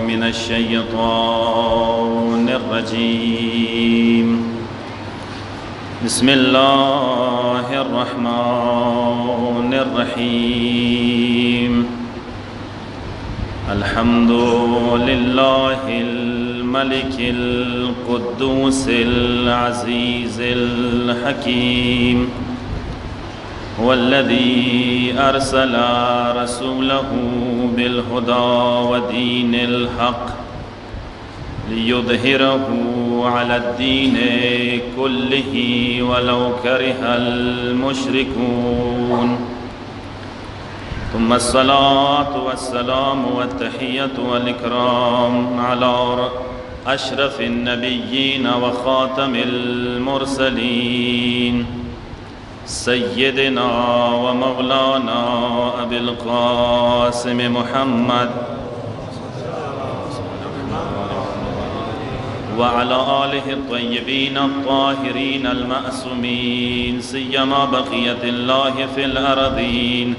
من الشيطان الرجيم بسم الله الرحمن الرحيم الحمد لله الملك القدوس العزيز الحكيم هو الذي أرسل رسوله بالهدى ودين الحق ليظهره على الدين كله ولو كره المشركون ثم الصلاة والسلام والتحية والإكرام على أشرف النبيين وخاتم المرسلين سيدنا ومولانا أبي القاسم محمد وعلى آله الطيبين الطاهرين المأسومين سيما بقية الله في الأرضين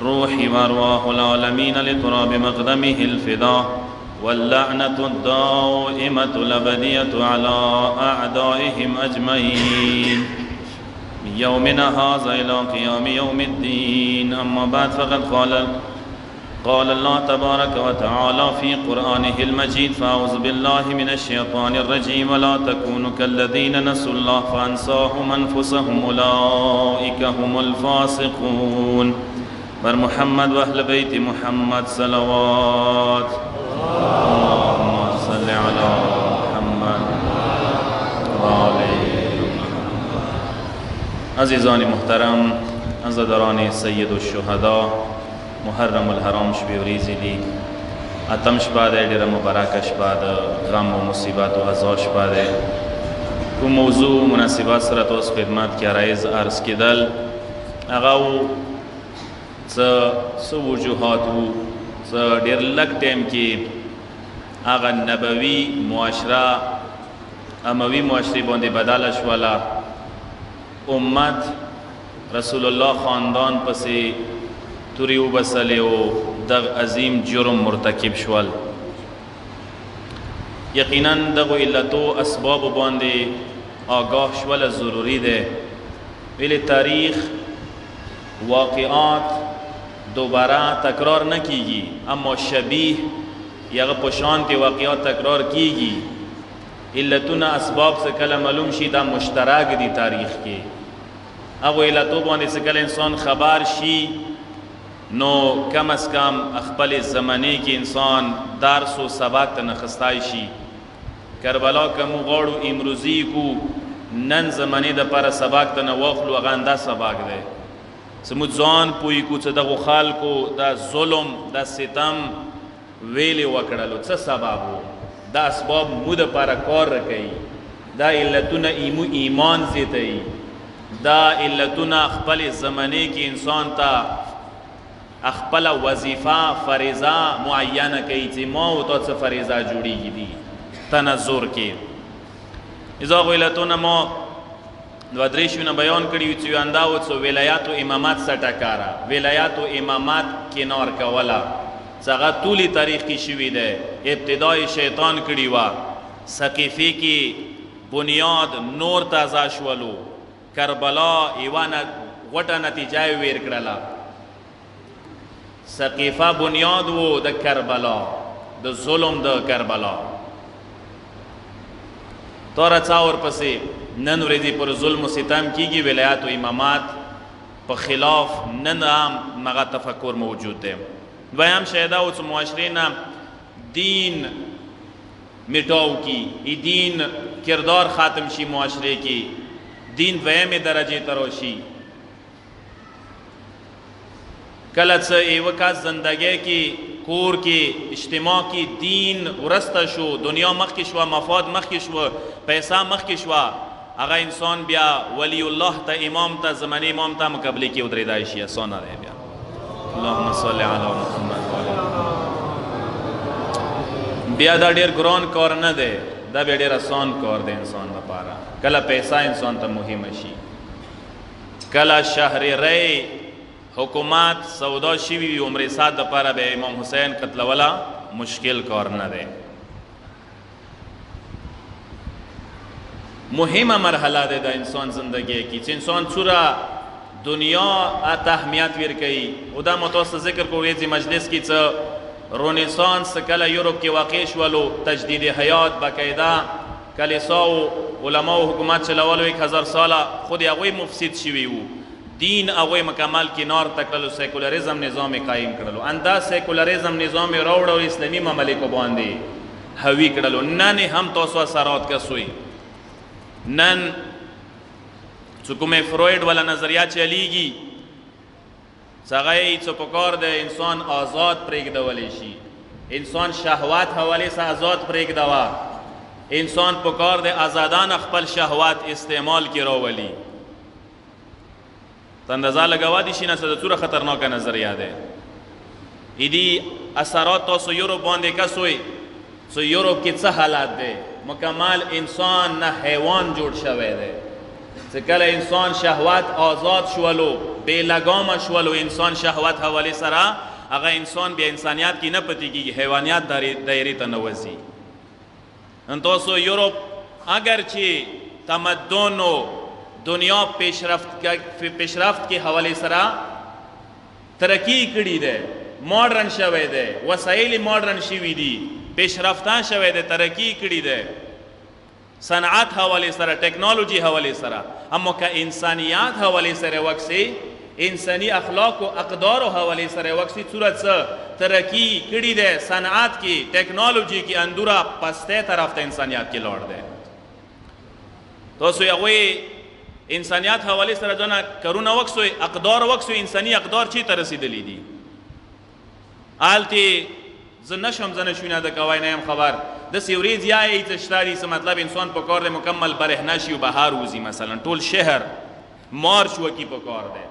روح وأرواح العالمين لتراب مقدمه الفداء واللعنة الدائمة الأبدية على أعدائهم أجمعين من يومنا هذا إلى قيام يوم الدين أما بعد فقد قال الله تبارك وتعالى في قرآنه المجيد فأعوذ بالله من الشيطان الرجيم ولا تكونوا كالذين نسوا الله فأنساهم أنفسهم أولئك هم الفاسقون بر محمد وأهل بيت محمد صلوات اللهم صل على محمد وآله عزیزان محترم عزاداران سید الشهدا محرم الحرام شپې ورځې دي اتم شپه ده ډېره مبارکه شپه ده غم و مصیبت و عذاب شپه ده کوم موضوع مناسبات سره تاسو خدمت کې عرض عرض کېدل هغه څه وجوهات وو څه ډېر لږ ټایم کې هغه نبوي معاشره اموي معاشرې باندې بدله شوله امت رسول الله خاندان پسې توری وبسلې او دغ عظیم جرم مرتکب شول یقینا دغه علتو اسباب باندې آگاه شول ضروری ده ویل تاریخ واقعات دوباره تکرار نکیږي اما شبیه یا پشانت واقعات تکرار کیږي علتونه اسباب سے کله معلوم شي دا مشترک دي تاریخ کې هغه علتو باندې سے کله انسان خبر شي نو کم از کم خپل زمانه کې انسان درس و سبق ته نخستای شي کربلا کوم غاړو امروزی کو نن زمانه د پر سبق ته نه واخلو غنده سبق ده سمود ځان پوي کو څه دغه خلکو دا ظلم دا ستم ویلې وکړلو څه سبب دا اسباب مو د پر کار کوي دا علتونه ایمان زیاتوي دا علتونه خپل زمانه کې انسان ته خپل وظیفه فریضه معینه کوي چې ما او تاسو فریضه جوړیږي دي تنظر کې اذا علتونه ما نو درېشونه بیان کړی چې اندا او څو ولایات او امامات سټکارا ولایات او امامات کینار کولا څنګه طولي تاریخ کې شوی دی ابتدای شیطان کړی و سقیفه کې بنیاد نور تازه شولو کربلا ایوانه غټه نتیجه ویر کړله سقیفه بنیاد وو د کربلا د ظلم د کربلا تور څاور پسې نن ورځې پر ظلم و ستم کیږي ولایات او امامات په خلاف نن هم مغه تفکر موجود دی دویم شایده او معاشرې نه دین مټاو کی دین کردار ختم شي معاشرې کې دین دویمه درجه تراشي کله څه یو کا زندګۍ کې کور کې اجتماع کې دین ورسته شو دنیا مخ کې شو مفاد مخ کې شو پیسې مخ کې شو هغه انسان بیا ولی الله ته امام ته زمانه امام ته مقابله کې ودرېدای شي اسانه دی بیا اللهم صل علی محمد بیا دا ډیر ګران کار نه دی دا بیا ډیر آسان کار دی انسان لپاره کله پیسې انسان ته مهمه شي کله شهر ری حکومت سودا شوی عمر سات لپاره به امام حسین قتل ولا مشکل کار نه دی. مهمه مرحله ده د انسان زندگی کې چې انسان څوره دنیا ته اهمیت ورکوي. او دا متوسط ذکر کوو چې مجلس کې څه رونیسانس کله یورپ کې واقع شولو، تجدید حیات باقاعده کلیسا و علما و حکومت چلولو 1000 ساله خود هغوی مفسد شوي وو، دین هغوی مکمل کنار تکړلو، سیکولریزم نظام قایم کړلو، اندا سیکولریزم نظام راوړو اسلامي مملکو باندې حوی کړلو. نن هم تاسو اثرات کسوي. نن چې کومه فروید والا نظریه چلیږي څنګه چې په کار د انسان آزاد پرېږدولی شي، انسان شهوات حواله سره آزاد پرېږدوا، انسان په کار د آزادان خپل شهوات استعمال کې راولي. اندازه لګوا دي شي نه څه څوره خطرناکه نظریه ده. ایدي اثرات تاسو یورپ باندې کسوي چې یورپ کې څه حالات ده، مکمل انسان نه حیوان جوړ شوی دی. چې کله انسان شهوات آزاد شولو، بے لګامه شولو، انسان شهوات حواله سره هغه انسان بیا انسانیت کې نه پاتې کېږي، حیوانیت دایرې ته نوځي. ان تاسو یورپ اگر چې تمدن و دنیا پیشرفت کې حواله سره ترقی کړي ده، ماډرن شوی ده، وسایل ماډرن شوي دي، پیشرفته شوی ده، ترقی کړي ده، صنعت حواله سره، ټیکنالوژي حواله سره. اما که انسانیت حواله سره وکسي، انسانی اخلاق و اقدار حواله سره وکسي صورت سره ترقی کړي ده، صنعت کې ټیکنالوژي کې اندورا پسته طرف ته انسانیت کې لوړ ده. تاسو هغه انسانیت حواله سره ځنه کرونه وکسوي، اقدار وکسوي، انساني اقدار چی ته رسیدلی دي. آلتی زنشم زنشونه د کوي نه هم خبر د سیوریز یا ایت شتاري څه مطلب انسان په کار د مکمل برهنه شي او بهار وزي، مثلا ټول شهر مارش وکي په کار ده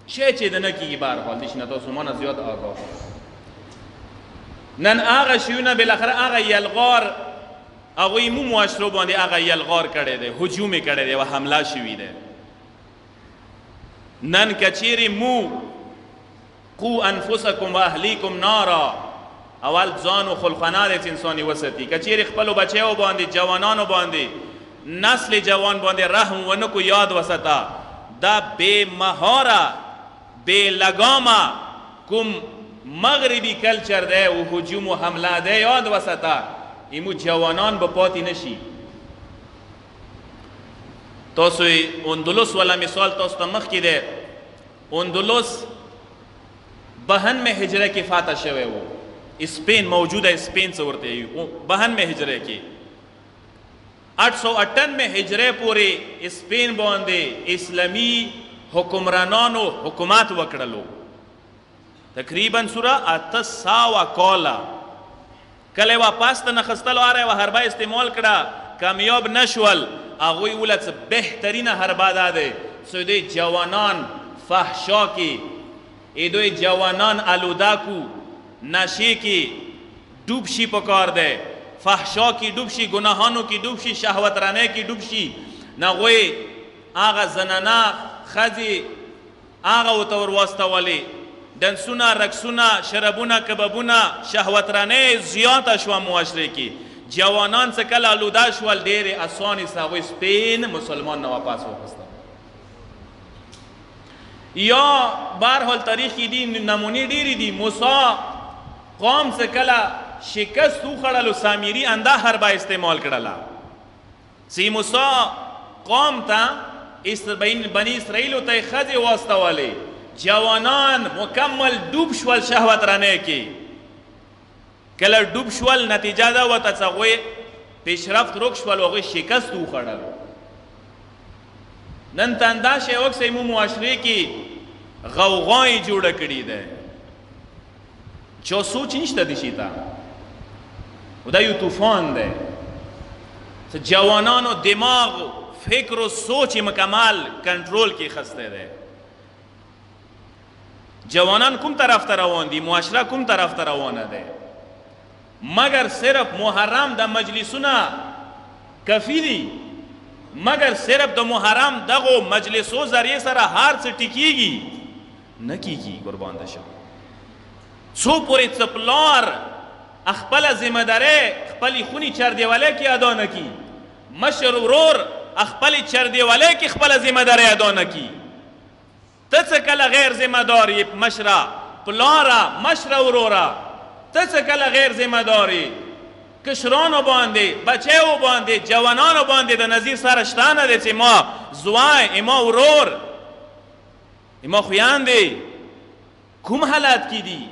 چې د نه کیږي. بهر حال دي شنه تاسو مونږ زیات آگاه نن هغه شیونه بل اخر هغه یلغار هغه مو معاشره باندې هغه یلغار کړي دي، هجوم کړي دي او حمله شوی ده. نن کچيري مو قو انفسکم و اهلیکم نارا، اول ځان او خلقانات انساني وساتي. کچيري خپل بچیو باندې، جوانانو باندې، نسل جوان باندې رحم ونکو، یاد وساته دا بے مهاره بے لگامه کوم مغربي کلچر ده او هجوم و حمله ده، یاد وساته ایمو جوانان به پاتې نشي. تاسو اندلس والا مثال تاسو ته مخکې ده. اندلس بهن میں هجره کې فاتح شوی وو، اسپین موجوده اسپین څه ورته وي، بهن میں هجره کې 898 هجره پورې اسپین باندې اسلامی حکمرانانو حکومت وکړلو. تقریبا سوره 800 کاله کله واپس ته نخستلو اره و حربه استعمال کړه، کامیاب نشول. هغوی ولڅ بهترینه حربه ده سودی جوانان فحشا کې، ایدوی جوانان آلوده کو، نشی کی ڈوب شی پکار دے، فحشا کی ڈوب شی، گناہانو کی ڈوب شی، شہوت رانے کی ڈوب شی. نغوی آغا زنانا خزی آغا اتور واسطہ والی دنسونا، رقصونا، شربونا، کبابونا، شہوت رانے زیادہ شوا معاشرے کی. جوانان سے کل آلوده شوال دیر آسانی ساغوی سپین مسلمان نواپاس وخستا. یا بارحال تاریخی دی نمونی ډیری دی. موسی قوم سے کلا شکست وخړلو، سامری انده حربه استعمال کړله. سی موسی قوم ته بنی اسرائیل ته خځې واستولې، جوانان مکمل ډوب شول شهوت رانه کې. کله ډوب شول نتیجه دا وته چې هغوی پیشرفت روک شول، هغوی شکست وخړلو. نن ته انداشه وکسئ مو معاشرې کې غوغای جوړه کړې ده چې سوچ نشته دي شي ته، و دا یو طوفان ده چې جوانانو دماغ فکر و سوچ مکمل کنټرول کې خسته ده. جوانان کوم طرف ته روان دي، معاشره کوم طرف ته روانه ده، مگر صرف محرم د مجلسونه کافی دي، مگر صرف د محرم دغه مجلسو ذریعے سره هر څه ټیکيږي نه کیږي. قربان ده شم څو پورې څپلار خپل ذمہ داری خپل خونی چردیوالی کې ادا نه کی مشر ورور خپل چردیوالی کې خپل ذمہ داری ادا نه کی ته څه کله غیر ذمہ دار یې مشره پلاره مشره ورورا ته څه کله غیر ذمہ دار یې کشرانو باندې بچیو باندې جوانانو باندې د نظیر سره شته نه دی چې ما زوی ما ورور ما خویندې کوم حالات کې دي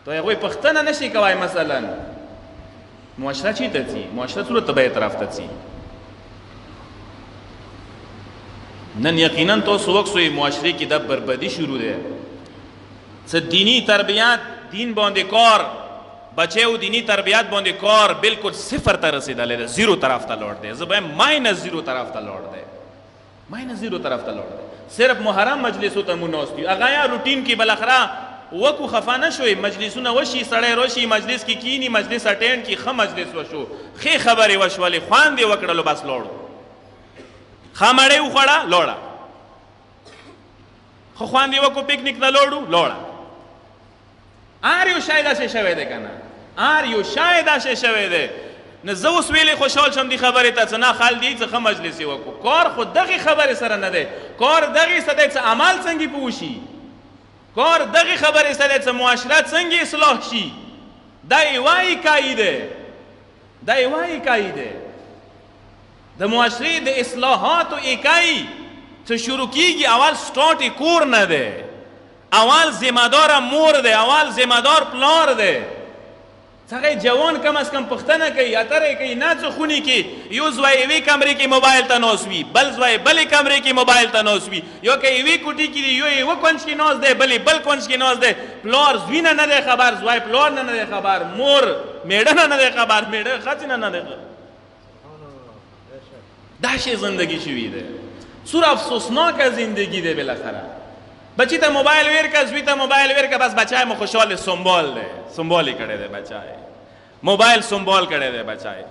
تو هغوی پښتنه نشي کوای مثلا معاشره چیرته ځي معاشره څومره تبعې طرف ته ځي نن یقینا تاسو وکسوی معاشره کې د بربادي شروع ده څه دینی تربیات دین باندې کار بچیو دینی تربیات باندې کار بالکل صفر ته رسیدلی ده زیرو طرف ته لوړ دی زه به ماینس زیرو طرف ته لوړ دی ماینس زیرو طرف ته لوړ دی صرف محرم مجلسو ته مونږ ناست یو هغه یا روټین کې بالاخره وکو خفه نه شوی مجلسونه وشي سړی راشي مجلس کې کینی مجلس اټینډ کی ښه مجلس وشو ښې خبرې وشولې خواندې وکړلو بس لوړو ښه مړۍ وخوړه لوړه خو خواندې وکړو پکنیک ته لوړو لوړه هر یو شی داسې شوی دی که نه هر یو شی داسې شوی دی نه زه اوس ویلې خوشحال شم دې خبرې ته څه نه خال دی څه ښه مجلس یې وکړو کار خو دغې خبرې سره نه دی کار دغې څه دی څه عمل څنګه پې وشي کار دغې خبرې سره څه معاشرت څنګه اصلاح شي دا یوه اکایي دی دا یوه اکایي دی د معاشرې د اصلاحاتو اکایي څه شروع کېږي اول سټارټ یې کور نه دی اول ذمہ داره مور دی اول ذمہ دار پلار دی څنګه جوان کم از کم پښتنه کوي اترې کوي نه څه خونې کې یو زوی یوې کمرې کې موبایل ته ناست وي بل زوی بلې کمرې کې موبایل ته ناست وي یو که یوې کوټې کې دی یو یوه کونج کې ناست دی بلې بل کونج کې ناست دی پلار زوی نه نه دی خبر زوی پلار نه نه دی خبر مور میړه نه نه دی خبر میړه ښځې نه نه دی خبر دا شی زندگی شوي دی څومره افسوسناکه زندگی دی بالاخره بچی ته موبایل ورکه زوی ته موبایل ورکه بس بچای مو خوشحال سنبال دی سنبال یې کړی دی بچای موبایل سنبال کړی دی بچای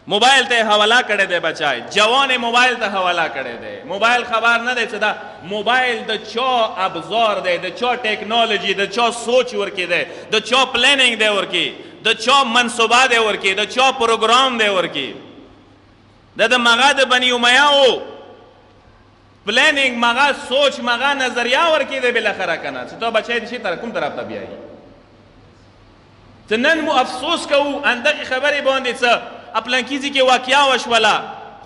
موبایل ته حواله کړی دی بچای جوان موبایل ته حواله کړی دی موبایل خبر نه دی چې دا موبایل د چا ابزار دی د چا ټیکنالوژي د چا سوچ ورکی دی د چا پلانینګ دی ورکی د چا منصوبه دی ورکی د چا پروګرام دی ورکی د مغه د بنی امیه پلانینګ مغه سوچ مغه نظریه ورکی دی بالاخره کنه چې تو بچای دې شي تر کوم طرف ته بیایي ته نن مو افسوس کوو اندغې خبرې باندې څه اپلانکیزي کې واقعه وشوله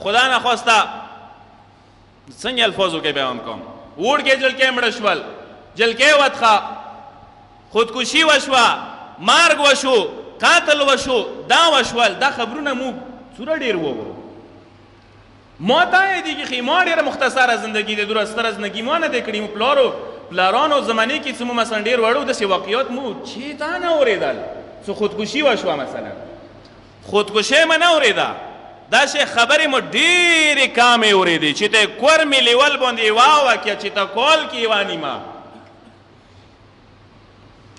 خدا نخواسته څنګه الفاظو کې بیان کوم وړ کې جلکې مړه شول جلکې وتخه خودکشي وشوه مرګ وشو قاتل وشو دا وشول دا خبرونه مو څومره ډېر وورو ما ته دي کې ما ډېره مختصره زندگی دی درستره زندگی ما نه دی کړې مو پلارانو زمانې کې څه مو مثلا ډېر وړو داسې واقعیات مو چې تا نه اورېدل څه خودکشي وشوه مثلا خودکشي مې نه اورېده داسې خبرې مو ډېرې کامې اورېدې چې ته کور مې لیول باندې یوه واقعه چې ته کال کې یوه نیمه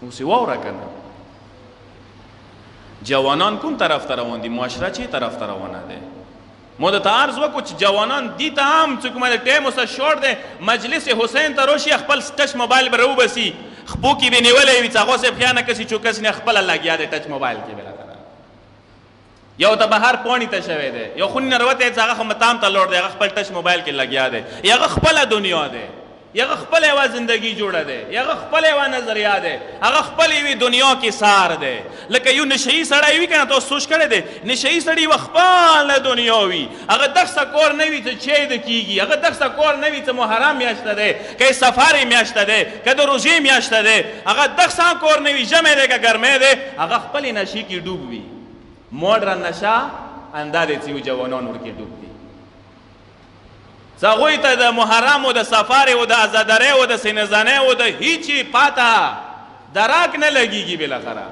اوس یې واوره که نه جوانان کوم طرف ته روان دي معاشره چې طرف ته روانه دی ما د ته عرض وکړو چې جوانان دي ته هم چې کومه د ټایم اوسه شورټ دی مجلس حسین ته راشي خپل ټچ موبایل به راوبسي خپو کې به نیولی وي چې هغه صاحب خیا نه کسي چوکس نه خپله لګیا دی ټچ موبایل کې بالاخره یو ته بهر پاڼې ته شوی دی یو خونې نه راوتی چې هغه خو متام ته لوړ دی هغه خپل ټچ موبایل کې لګیا دی هغه خپله دنیا دی هغه خپل یوه زندگی جوړه دی هغه خپل یوه نظریه دی هغه خپل یوې دنیا کې سار دی لکه یو نشهیي سړی وي که نه تاسو سوچ کړی دی نشهیي سړی یوه خپله دنیا وي هغه دغسه کور نه وي چې چی د کېږي هغه دغسه کور نه وي چې محرم میاشته دی که سفر میاشته دی که د روژې میاشته دی هغه دغسه کور نه وي ژمی دی که ګرمی دی هغه خپلې نشې کې ډوب وي ماډرن نشه اندا دی چې یو جوانان ورکې ډوب دي هغوی ته د محرم و د سفر و د ازادرۍ و د سینهزنۍ و د هیچی پاته درک نه لګیږي بالاخره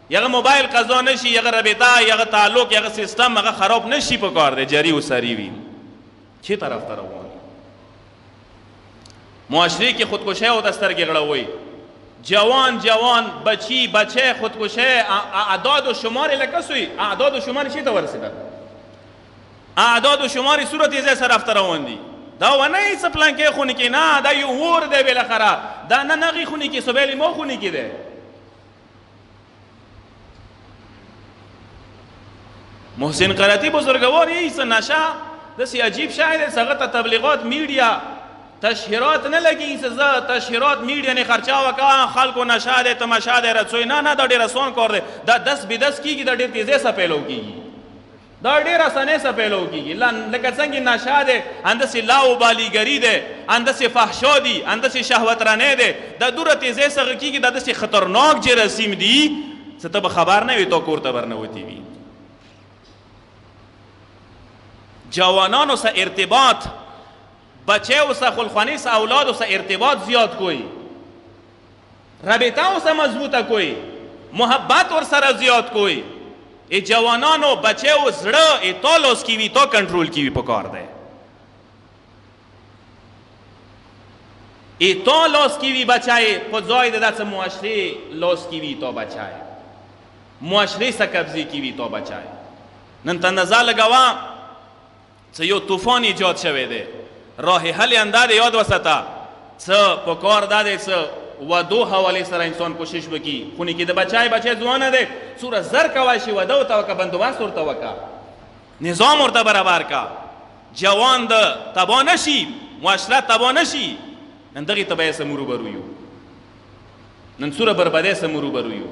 یغه موبایل قضا نشي یغه رابطه یغه تعلق یغه سیستم هغه خراب نشي په کار دی جری و سری وي چی طرف ته روان معاشرې کې خودکشي او د سترګې غړوي جوان بچی بچه خودکشي اعداد و شمار لکه سوی اعداد و شمار چی ته ورسیده اعداد و شماری صورت یې سره رفته روان دي دا ونه یې څه پلانکې خونې کې نه دا یو اور دی بالاخره دا نه نغې خونې کې سبیلې مو خونې کې دی محسن قرطی بزرگوار یې څه نشه داسې عجیب شاعر دی هغه ته تبلیغات میډیا تشهیرات نه لګي چې زه تشهیرات میډیا نه خرچا وکړم خلکو نشه دی تماشا دی رڅوي نه دا ډېر آسان کار دی دا 10 بدس کېږي دا ډېر تیزۍ سه پیلو کېږي دا ډېر اسانۍ سه پیلو کېږي لکه څنګه نشه دی انداسې لاوبالیګري دی انداسې فحشا دي انداسې شهوترانۍ دی دا دومره تیزۍ څخه کېږي دا داسې خطرناک جراثیم دي چې ته به خبر نه وي تا کور ته برنوتي وي جوانانو سره ارتباط بچه‌و سره خلخوانی سره اولادو سره ارتباط زیاد کوئی رابطه سره مضبوطه کوئی محبت ور سره زیاد کوئی ای جوانانو بچه‌و زړه ای تو لوس کی وی تو کنټرول کی وی پکار ده ای تو لوس کی وی بچای په ځای د داسې معاشري لوس کی وی تو بچای معاشري سره قبضه کی وی تو بچای نن تنزا لګوا څه یو طوفان ایجاد شوه دی راه حل انداز یاد وساته څه په کار دادې څه ودو حواله سره انسان کوشش وکي خو نه کې د بچای ځوانه دی سوره زر کوي شي ودو ته وک بندوبست ورته وکا نظام ورته برابر کا جوان د تبا نشي معاشره تبا نشي نن دغه تبه سمورو برو یو نن سوره برباده سمورو برو یو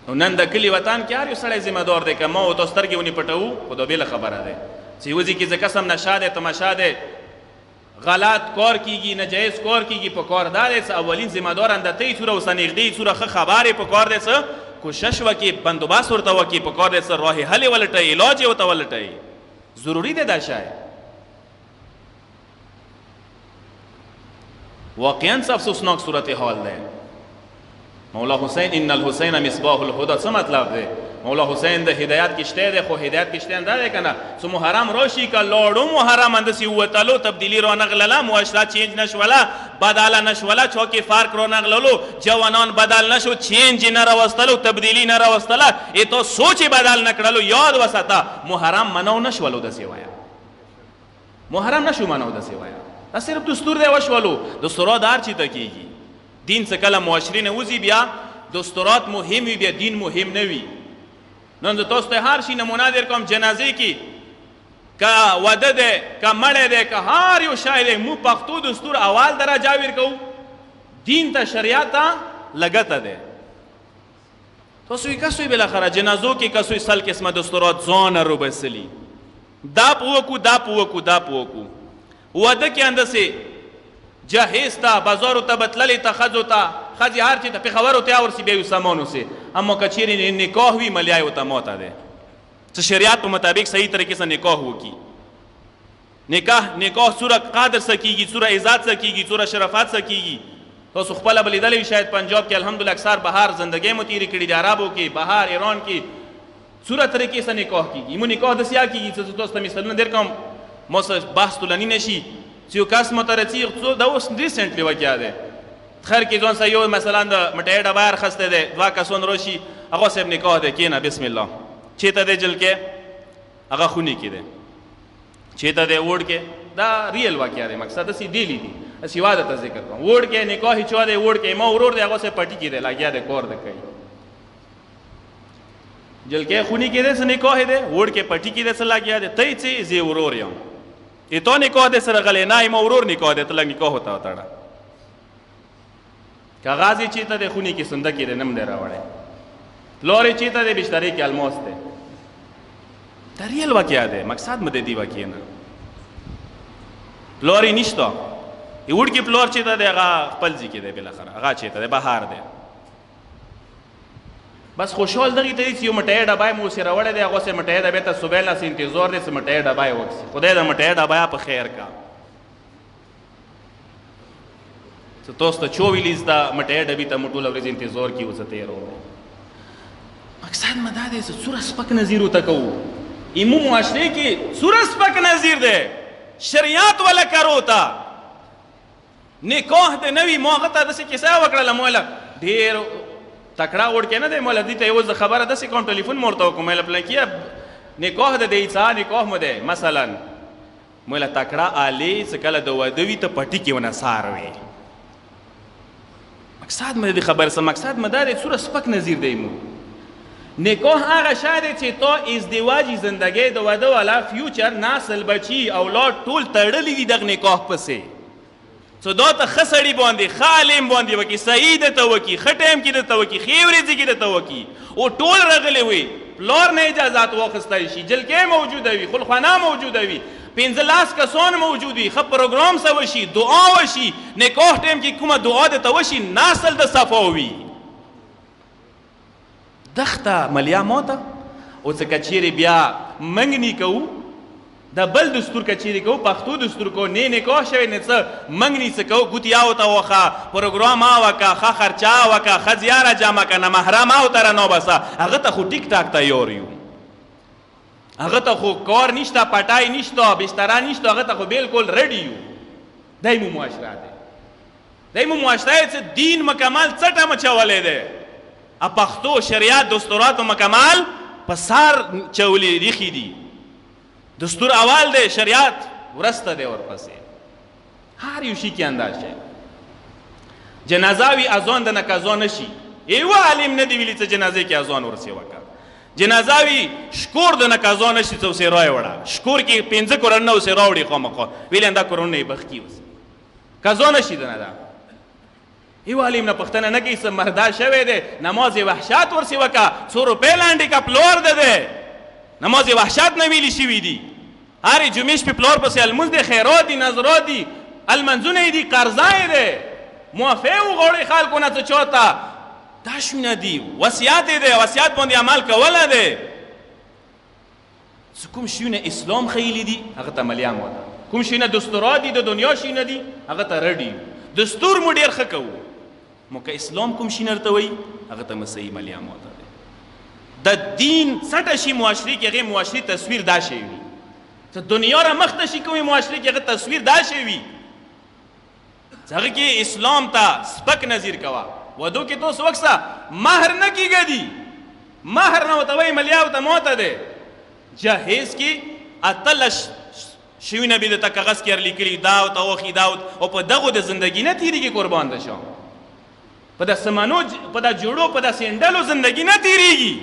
نن د کلی وطن کې هر یو سړی ذمہ دار دی که ما او تاسو سترګې ونی پټو خو دا بله خبره ده چې وځي کې ځکه قسم نشه ده تماشا ده غلط کار کیږي ناجایز کار کیږي په کار ده اولین ذمہ دار اندته سوره وسنیغدي سوره خبره په کار ده کوشش وکي بندوبست ورته وکي په کار ده راه حل ولټي علاج ورته ولټي ضروری ده دا شای واقعا افسوسناک صورتحال ده مولا حسین ان الحسین مصباح الهدى څه مطلب دی مولا حسین د هدایت کشته دی خو هدایت کشته نه دی کنه سو محرم راشي ک لاړو محرم اندسي وتلو تبدیلی رو نغللا معاشره چینج نشولا بدل نشولا چوکي فرق رو نغللو جوانان بدل نشو چینج نه راوستلو تبدیلی نه راوستله ای تو سوچ بدل نکړلو یاد وساته محرم منو نشولو د سیوایا محرم نشو منو د سیوایا دا صرف دستور دی وشولو دستورات هر چی ته کیږي دین څخه کله معاشري نه وځي بیا دستورات مهم وي بیا دین مهم نه وي نن تاسو ته هر شي نمونه در کوم جنازې کې کا وده ده کا مړه ده کا هر یو شای ده مو پښتو دستور اول درجه ورکو دین ته شریعت ته لګته ده تاسو یې کسوې بل اخره جنازو کې کسوې سل قسمه دستورات ځان رو بسلی دا پوکو وده کې اندسه جهیز تا بازارو ته بتللی ته خځو ته خځې هر چې ته پېښور ته اورسي بیا یو سامانو سي اما که چیرې نکاح وي ملیای ورته ماته دی چې شریعت په مطابق صحیح طریقې سره نکاح وکړي نکاح سوره قادر سره کېږي سوره عزت سره کېږي سوره شرافت سره کېږي تاسو خپله به لیدلی وي شاید پنجاب کې الحمدلله اکثر بهار زندګۍ مو تېرې کړي دي عربو کې بهار ایران کې سوره طریقې سره نکاح کېږي مو نکاح داسې کېږي چې تاسو ته مثالونه درکړم ما سره بحث طولاني نه شي چې یو کس مترڅي دا اوس ریسنټلی واقعه ده خیر کې ځان سره یو مثلا د مټۍ ډبه اخیستی دی دوه کسان راشي هغه صاحب نکاح دی کښېنه بسم الله چېرته دی جل کې هغه خونې کې دی چېرته دی ووډ کې دا ریل واقعه دی مقصد داسې ډیلی دي داسې واده ته ذکر کوم ووډ کې نکاح یې چا دی ووډ کې ما ورور دی هغه صاحب پټي کې دی لګیا دی کور دی کوي جل کې خونې کې دی څه نکاح دی ووډ کې پټي کې دی څه لګیا دی ته یې څه زه ورور یم ای تو نکاح دی سره غلی نه ما ورور نکاح دی ته لږ نکاح ورته وتړه کاغذ یې چېرته دی خونې کې صندوق کې دی نم دی راوړی پلور یې چېرته دی بسترې کې الماس دی دا ریل واقعه دی مقصد مو د دې واقعې نه پلور یې نشته ووډ کې پلور چېرته دی هغه خپل ځای کې دی بالاخره هغه چېرته دی بهار دی بس خوشحال دغې ته چې یو مټۍ ډبای مو سره راوړی دی هغه سې مټۍ ډبې ته صبح لاسې انتظار دی چې مټۍ ډبای وکړي خدای د مټۍ ډبیا په خیر کا چې تاسو ته چو ویلي زده مټۍ ډبې ته مو ټوله ورځ انتظار کي اوس ته یې راوړی مقصد مې دا دی چې څومره سپک نظیر ورته کوو ایمو معاشرې کې څومره سپک نظیر دی شریعت ولا کرو ته نکاح دی نه وي ما هغه ته داسې کیسه وکړله ما ویله ډېر تکړه وړ کې نه دی مولا دې ته یو ځل خبره داسې کوم ټلیفون مو ورته وکړم ویله پلان کیه نکاح د دې څه نکاح مو دی مثلا مولا تکړه آلی څه کله د واده وي ته پټي کې ونه سار وي مقصد مې دې خبره څه مقصد مې دا دی څومره سپک نظیر دی مو نکاح هغه شی دی چې تا ازدواجي زندګۍ د واده والا فیوچر نسل بچي اولاد ټول تړلي دي دغه نکاح پسې څو دا ته ښه سړي باندې ښه عالم باندې وکړي صحیح درته وکړي ښه ټایم کې درته وکړي ښې ورځې کې درته وکړي او ټول راغلی وي پلار نه اجازات واخیستی شي جلکې موجوده وي خلخانه موجوده وي 15 کسان موجود وي ښه پروګرام څه وشي دعا وشي نکاح ټایم کې کومه دعا درته وشي نسل د صفا وي دخته ملیا موته او څه کچېرې بیا منګني کوو د بل دستور کچېرې کوو پښتو دستور کوو نه نکاح شوی نه څه منګني څه کوو ګوتې اوته وښه پروګرام وکړه ښه خرچه وکړه ښه زیاره جمع کړه نه محرم اوته رانه وباسه هغه ته خو ټیک ټاک تیار یو هغه ته خو کار نشته پټای نشته بستره نشته هغه ته خو بالکل ریډي یو دی مو معاشره دی دی مو معاشره چې دین مکمل څټه مچولی دی پښتو شریعت دستورات مکمل په سار چولی ریخي دي دستور اول دی شریعت ورسته دی ورپسې هر یو شي کې انداز شي جنازه وي اذان د نکازو نشي یو عالم نه دی ویلي چې جنازې کې اذان ورسې وکړه جنازه وي شکور د نکازو نشي څه اوسې رای وړه شکور کې 15 کورونه اوسې راوړي خامخا ویلې اندا کورونه یې بخ کی اوس کازو نشي د نه یو عالم نه پښتنه نه کوي څه مردا شوی دی نماز وحشت ورسې وکړه 100 روپۍ لاندې کا پلور ده دی نماز وحشت نه ویلي شوي دي هرې جمعې شپې پلور پسې المونځ دی خیرات دي نظرات دي المنځونه دي قرضه دی موافع وغواړئ خلکو نه څه چاته دا شونه دي وصیت دی وصیت باندې عمل کوله دی څه کوم شیونه اسلام خیلي دي هغه ته ملیان وده کوم شیونه دستورات دي د دنیا شیونه دي هغه ته رډي دستور مو ډېر ښه کوو مو که اسلام کوم شي نرته وایي هغه ته مسیحي ملیان وده دی د دین څټه شي معاشرې کې هغې معاشري تصویر دا شی وي ته دنیا را مخته شي کومې معاشرې کې هغه تصویر دا شی وي چې هغه کې اسلام ته سپک نظیر کوه ودو کې تو وکسه مهر نه کیږي دي مهر نه ورته وایي ملیا ورته موته دی جهیز کې اتلس شیونه به درته کاغذ کې لیکلي دا ورته وښي دا او په دغو د زندګي نه تېرېږي قربان ده شم په دا سمنو په دا جوړو په دا سینډلو زندګي نه تېرېږي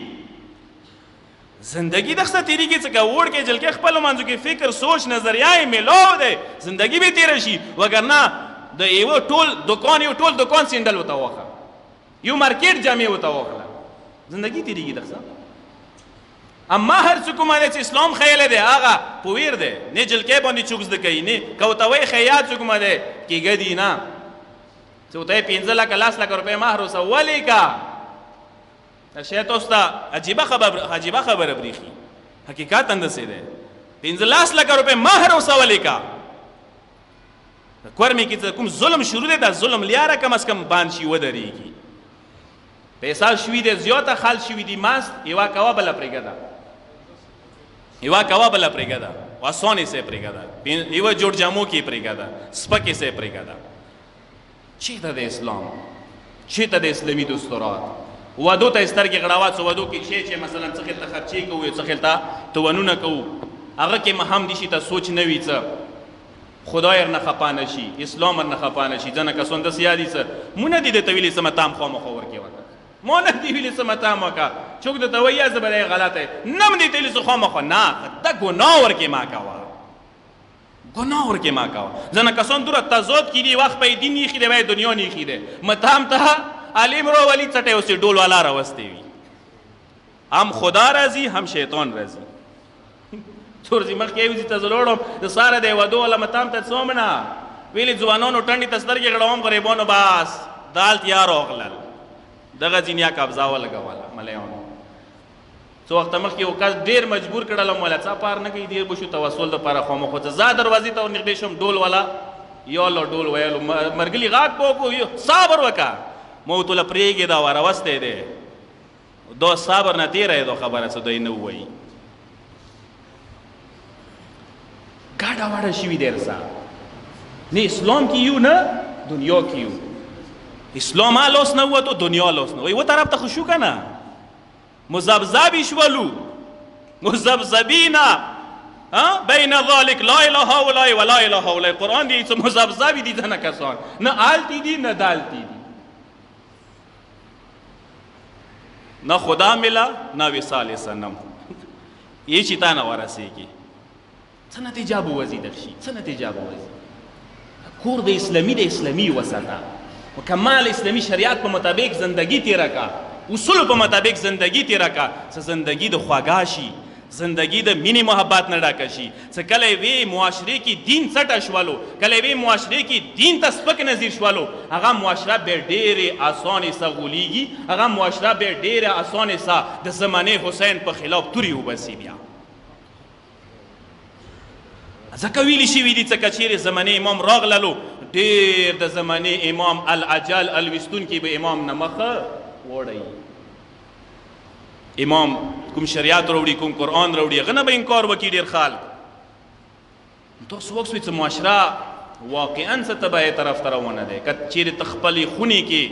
زندگی دخصه تیری کی څه وړ کې جلکې خپل منځو کې فکر سوچ نظریه میلاو دی زندگی به تیر شي وګرنه د یو ټول دکان سینډل وته واخه یو مارکیټ جامع وته واخله زندگی تیریږي دخصه اما هر څه کومه چې اسلام خیال دی هغه پویر دی نه جلکې باندې چوکس د کوي نه کوتوي خیات څه کومه دی کېږي دی نه څه وته 15 لک لاس لک روپے مہر وسولې کا شاید تاسو ته عجیبه خبره بریخي حقیقت اندسې ده 15 لک روپے مہر وسولې کا کورمې کې کوم ظلم شروع دی دا ظلم لیاره کم از کم بان شي ودرېږي پیسې شوي دي زیاته خال شوي دي ماست یوه کوه بله پرېږده واسانې سې پرېږده یوه جوړ جامو کې پرېږده سپکې سې پرېږده چېرته د اسلام چېرته د اسلامي دستورات ودو ته سترګې غړاوه څه ودو کې شی چې مثلا څه خلته خرچې کوو څه خلته تونونه کوو هغه کې هم دي شي ته سوچ نه وي څه خدای نه خپه نه شي اسلام نه خپه نه شي ځنه کسان داسې یادي څه مونږ نه دي درته ویلي څه متام خامخا ورکې وکړه مو نه دي ویلي څه متام وکړه څوک درته وایي زه به دی غلطه نه م دي ته ویلي څه خامخا نه دا ګناه ورکې ما کوه ګناه ورکې ما کوه ځنه کسان دوره تضاد کړي وخت په دین ایښي دی وایي دنیا نه ایښي دی متام ته عالم رو ولی چټه اوسې ډول والا راوستې وي هم خدا راځي هم شیطان راځي څو ورځې مخکې یو ځای ته زه لاړم د ساره دی ودو والا متام ته څوم نه ویلې ځوانانو ټنډې ته سترګې غړوم غریبانو بس دال تیار راغلل دغه ځینیا قبضه ولګوله ملیانو څو وخته مخکې یو کس ډېر مجبور کړلم ولا څه پار نه کوي ډېر به شو توسل دپاره خامخا څه زه دروازې ته ورنږدې شم ډول والا یالو ډول ویلو مرګلي غاک به وکړو صبر وکړه مو ته له پرېږې دا وروستی دی دا صبر نه تېری دا خبره څه دوی نه ووایي ګډه وډه شوي دی رسا نه اسلام کې یو نه دنیا کې یو اسلام لاس نه ووتو دنیا لاس نه و طرف ته خو شو که نه مذبذبی شولو مذبذبینا بین ذلک لا اله هؤلاء ولا اله هؤلاء قرآن دی څه مذبذبی دي ځنه کسان نه آلتی دي نه دالتی دي نه خدا ملا نه وصال صنم یې چې تا نه ورسېږي څه نتیجه به وځي دغشي څه نتیجه به وځي کور د اسلامي وساته مکمل اسلامي شریعت په مطابق زندگی تیره کا اصول په مطابق زندگی تیره کا څه زندگی د خواږه شي زندگی د مینی محبت نه ډکه شي څه کله وی معاشره کې دین څټه شولو کله وی معاشره کې دین ته سپک نظیر شولو هغه معاشره به ډېرې اسانې سه غولیږي هغه معاشره به ډېرې اسانې سه د زمانه حسین په خلاف تورې وباسي بیا ځکه ویلي شوي دي څه که چیرې زمانه امام راغللو ډېر د زمانه امام العجل الوستونکي به امام نه مخه وړی امام کوم شریعت راوړي کوم قرآن راوړي هغه نه به انکار وکړي ډېر خلک تاسو وکړئ چې معاشره واقعا څه تبعې طرف ته روانه دی که چیرې ته خپلې خونې کې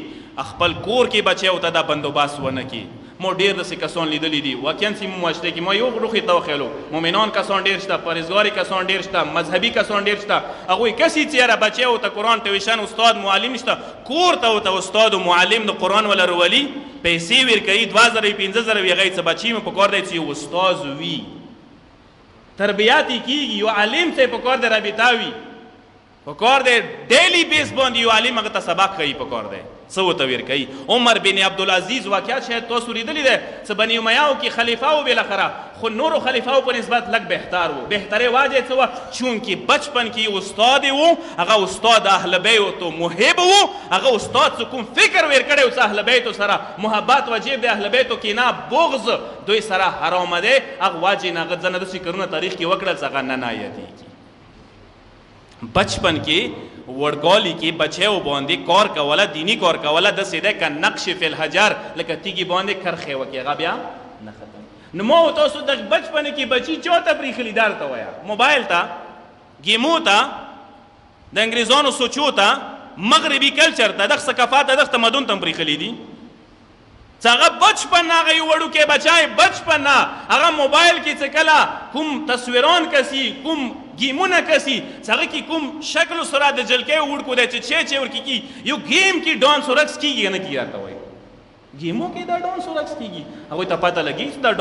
خپل کور کې بچیو ته دا بندوبست ونه کړي مو ډېر داسې کسان لیدلی دي واقعا چې معاشره کې ما یو روخې ته وښیلو مؤمنان کسان ډېر شته پرهیزګاري کسان ډېر شته مذهبي کسان ډېر شته هغوی کسي چې یاره بچیو ته قرآن ټویشن استاد معلم شته کور ته ورته استاد و معلم د قرآن وله راولي پیسې ورکوي 2000 15,000 هغې څه بچي مې په کار دی چې یو استاد وي تربیات یې کېږي یو عالم ته یې په کار دی رابطه وي په کار دی ډیلی بیس باندې یو عالم هغه ته سبق ښیي په کار دی څه ورته ورکوي عمر بن عبدالعزیز واقعات شاید تاسو لیدلی دی څه بني امیاو کې خلیفه و بالاخره خو نورو خلیفهو په نسبت لږ بهتر و بهترې واجه څه وه چونکې بچپن کې یو استاد و هغه استاد اهل بیتو محب و هغه استاد څه کوم فکر ورکړی و څه اهل بیتو سره محبت واجب د اهل بیتو کې نه بغض دوی سره حرامه دی هغه واجې نه هغه ځنه داسې کارونه تاریخ کې وکړل څه هغه نه یادېږي بچپن کې وړګالي کې بچیو باندې کار کوله دینی کار کوله داسې دی که نقش فی الحجر لکه تیږې باندې کرښې وکړي هغه بیا نه ختم نو ما تاسو د بچپن کې بچي چاته پرېښلي دا ورته وایه موبایل ته ګیمو ته د انګریزانو سوچو ته مغربي کلچر ته دغه ثقافت دغه تمدن ته هم پرېښلي دي څه هغه بچپن هغه یو وړوکی بچی بچپن هغه موبایل کې څه کله کوم تصویران کسي کوم گیمونه کسی څه هغه کې کوم شکل سره د جلکۍ وړکو دی چې چې ورکې کي یو گیم کې ډانس و رقص کېږي نه کېږي راته وایي گیمو کې دا ډانس و رقص کېږي هغوی ته پته لګي چې دا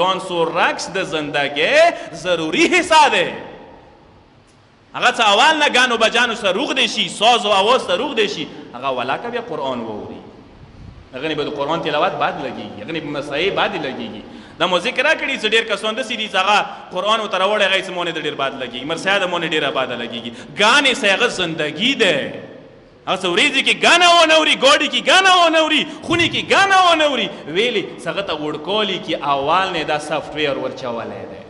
ډانس و رقص د زندګۍ ضروري حصه دی هغه څه اول نه ګانو بجانو سره روغ دی شي ساز و اواز سره روغ دی شي هغه ولاکه بیا قرآن واوري هغه نه به د قرآن تلاوت بعد لګېږي هغه نه به مسایې بعد لګېږي دا مو ذکر کړي چې ډېر کسان داسې دي چې هغه قرآن ورته راوړی هغه یې څه مونې ته ډېر باد لګېږي مرسیه د مونې ډېره باده لګېږي ګانې سه هغه زندګي دی هغه څه ورېځې کې ګانا ونه اوري ګاډي کې ګانا ونه اوري خونې کې ګانا ونه اوري ویلې څه هغه ته وړکولي کې اول نه دا سافټویر ورچولی دی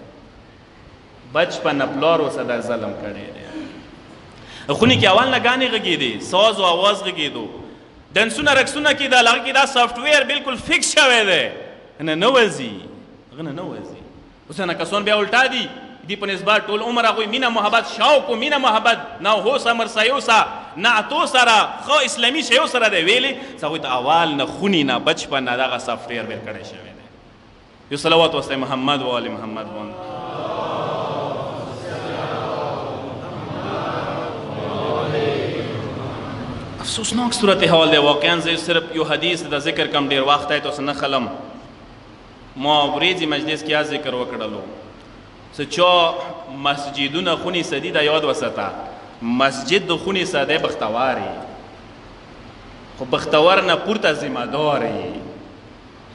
بچپن نه پلار اوسه دا ظلم کړی دی خونې کې اول نه ګانې غږېدې ساز و اواز غږېدو ډنسونه رقصونه کې دا هغه کې دا سافټویر بالکل فکس شوی دی نه وځي هغه نه وځي اوس نه کسان بیا الټا دي دی په نسبت ټول عمر هغوی مینه محبت شوق و مینه محبت نه هوسه مرسیوسه نه اتو سره ښه اسلامي شیو سره دی ویلې څه هغوی ته اول نه خوني نه بچپن نه دغه سافټویر بېل کړی شوی دی یو صلوات وسلم محمد و آل محمد باندې افسوسناک صورت حال دی واقعا زه صرف یو حدیث د ذکر کم ډېر وخت دی تاسو نه خلم ما ورځې مجلس کې ذکر وکړلو څه چا مسجدونه خونې سدي دا یاد وساته مسجد د خونې سده بختوار خو بختور نه پورته ذمہ دار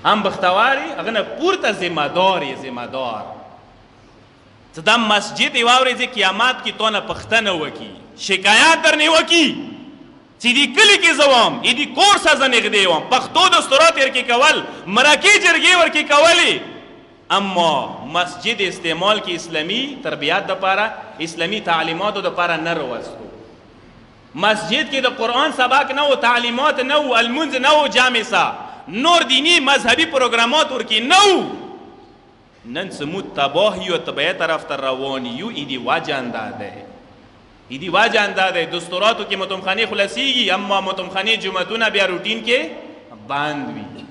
هم بختوار هغه نه پورته ذمہ دار څه دا مسجد یې واورې چې قیامت کې تو نه پښتنه وکي شکایت درنې وکي چې دی کلی کې زوام ای دی کور سازه نږدې وم پښتو دستورات ورکې کول مرکې جرګې ورکې کولې اما مسجد استعمال کې اسلامي تربیات دپاره اسلامي تعلیماتو دپاره نه راوستو مسجد کې د قرآن سبق نه و تعلیمات نه و المنځ نه و جامع سه نور دینی مذهبي پروګرامات ورکې نه و نن څه موږ تباه یو تبعې طرف ته روان یو ای دی وجه انده دی ایدی واجه انداده دستوراتو کې متمخانې خلاصیږي اما متمخانې جمعتونه بیا روټین کې بند وي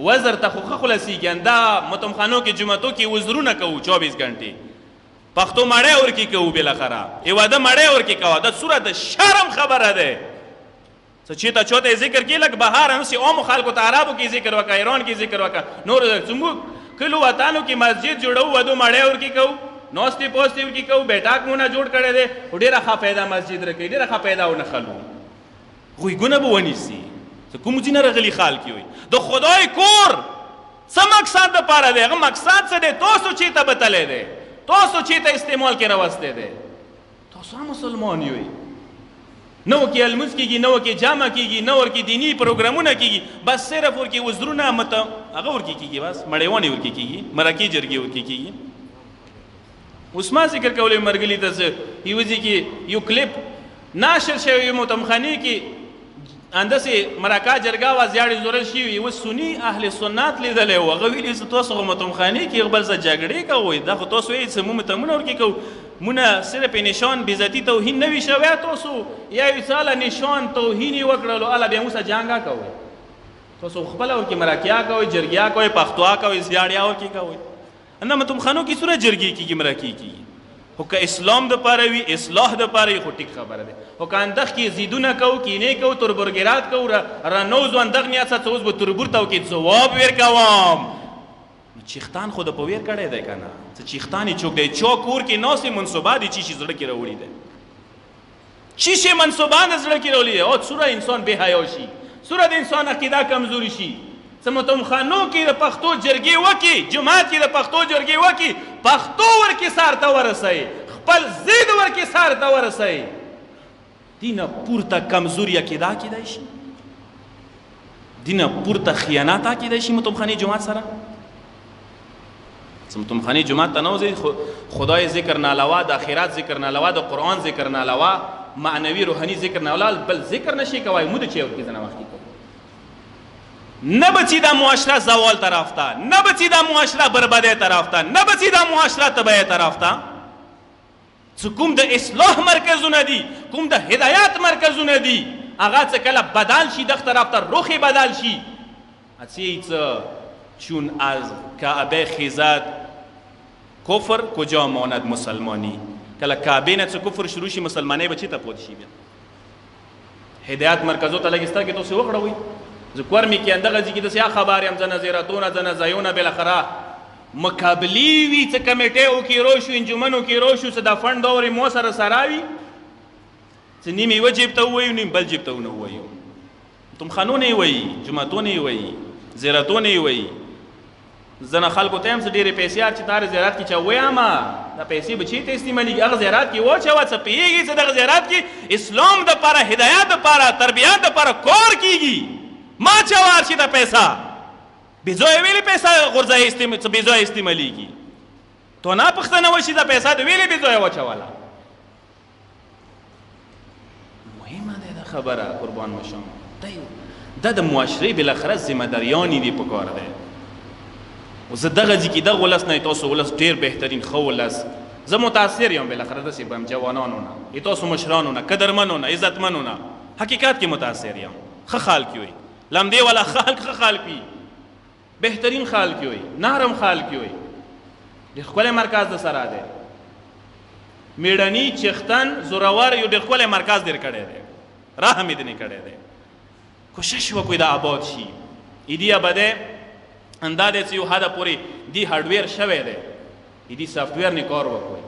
وزر ته خو ښه خلاصیږي انده متمخانو کې جمعتو کې وزرونه کوو 24 غنټې پښتو مړی ورکې کوو بالاخره ایواده مړی ورکې کوه دا صورت د شرم خبره ده چېته چوته ذکر کې لږ بهار همسې عامو خلکو ته عربو کې ذکر وکړه ایران کې ذکر وکړه نور زموږ کلو وطنو کې مسجد جوړو ودو مړی ورکې کوو نوستې پوستې ورکې کوو بیټاک مونه جوړ کړی دی خو ډېره ښه پیدا مسجد راکوي ډېره ښه پیدا ونه خلو غوږونه به ونیسي څه کوم ځینه رغلي خال کې وي د خدای کور څه مقصد دپاره دی هغه مقصد څه دی تاسو چېته بتلی دی تاسو چېته استعمال کې راوستی دی تاسو هم مسلمان یوئ نه ورکې الموز کېږي نه ورکې جامع کېږي نه ورکې دیني پروګرامونه کېږي بس صرف ورکې وزرونه هغه ورکې کېږي بس مړیوانې ورکې کېږي مرکې جرګې ورکې کېږي اوس ما ذکر کولی مرګلي ته څه یوه ځای کې یو کلیپ ناشر شوی یو متمخانې کې انداسې مرکه جرګه وه زیاړې زورل شوي یوه سني اهل سنت لیدلی و هغه ویلي چې تاسو خو متمخانې کې یو بل څه جګړې کوئ دا خو تاسو وایئ چې موږ تمونه ورکې کوو مونه صرف نشان بېزتي توهین نه وي شوی تاسو یا یو څه نشان توهین یې وکړلو هله بیا موږ سره جنګه کوئ تاسو خپله ورکې مرکیا کوئ جرګیا کوئ پښتوها کوئ زیاړیا ورکې کوئ نه متمخانو کې څومره جرګې کېږي مرکې کېږي خو که اسلام دپاره وي اصلاح دپاره وي خو ټیک خبره دی خو که اندغ کې زیدونه کوو کینې کوو تربورګرات کوو رانوځو اندغ نیت څه اوس به تربور ته وکړي ځواب ورکوم چیختان خو د په ویر کړی دی که نه څه چیختان یې چوک دی چا کور کې ناستې منصوبه دي چی شي زړه کې راوړي دی چی شي منصوبان د زړه کې راوړي دی او څومره انسان بې حیا شي څومره د انسان عقیده کمزوري شي څه متمخانو کې د پښتو جرګې وکړي جومات کې د پښتو جرګې وکړي پښتو ورکې سار ته ورسوي خپل ضد ورکې سار ته ورسوي دینه پورته کمزوري عقیده کیدای شي دینه پورته خیانت کیدای شي متمخانې جومات سره متمخانې جومات ته نه وځئ خدای ذکر نه علاوه د آخرت ذکر نه علاوه د قرآن ذکر نه علاوه معنوي روحاني ذکر نه علاوه بل ذکر نشي کوی مو د چې ورکې زنه وختي کوو نه بچی دا معاشره زوال طرف ته نه بچی دا معاشره بربادی طرف ته نه بچی دا معاشره تباهی طرف ته څه کوم د اصلاح مرکزونه دي کوم د هدایت مرکزونه دي هغه څه کله بدل شي دغ طرف ته رخ بدل شي اسی څه چون از کعبه خیزد کفر کجا ماند مسلمانی کله کعبه نه څه کفر شروع شي مسلمانی به چېته پوت شي بیا هدایت مرکزو ته لږ سترګې تاسې وغړوئ زه کورمې کې اندغه ځای کې داسې خبر یم ځه نظیرتونه ځه نظایونه بالاخره مقابلې وي څه کمیټیو کې رو شو انجمنو کې رو شو څه د فنډ دورې مو سره سره وي څه نیم یوه جیب ته ووایو نیم بل جیب ته ونه ووایو تمخانونه یې وایي جوماتونه یې وایي زیارتونه یې وایي زنه خلکو ته هم څه ډېرې پیسې چې تاره زیارت کې چا ووایمه دا پیسې به چېرته استعمالېږي هغه زیارت کې واچوه څه پوهېږي چې دغه زیارت کې اسلام دپاره هدایت دپاره تربیت دپاره کار کېږي ما چوار شي دا پیسه بېځایه ویلې پیسه غورځوي بېځایه استعمالېږي تو نه پوښتنه وشي دا پیسه د ویلې بېځایه واچوله مهمه دی دا خبره قربان مشم دا د معاشرې بالاخره ذمهداریانې دي په کار دی اوس زه دغه ځای کې دغه ولس نه تاسو ولس ډېر بهترین ښه ولس زه متاثر یم بالاخره داسې به یم جوانانو نه تاسو مشرانو نه قدرمنو نه عزتمنو نه حقیقت کې متاثر یم ښه خلک وي لمدې والا خلک ښه خلک وي بهترین خلک وي نرم خلک وي ډېر ښکلی مرکز د سره دی میړني چښتن زورور یو ډېر ښکلی مرکز ډېر کړی دی رحم یې دنې کړی دی کوشش وکړئ دا آباد شي ایدي ابدی اندا دی چې یو حده پورې دی هارډویر شوی دی ایدي سافټویر نه کار وکړئ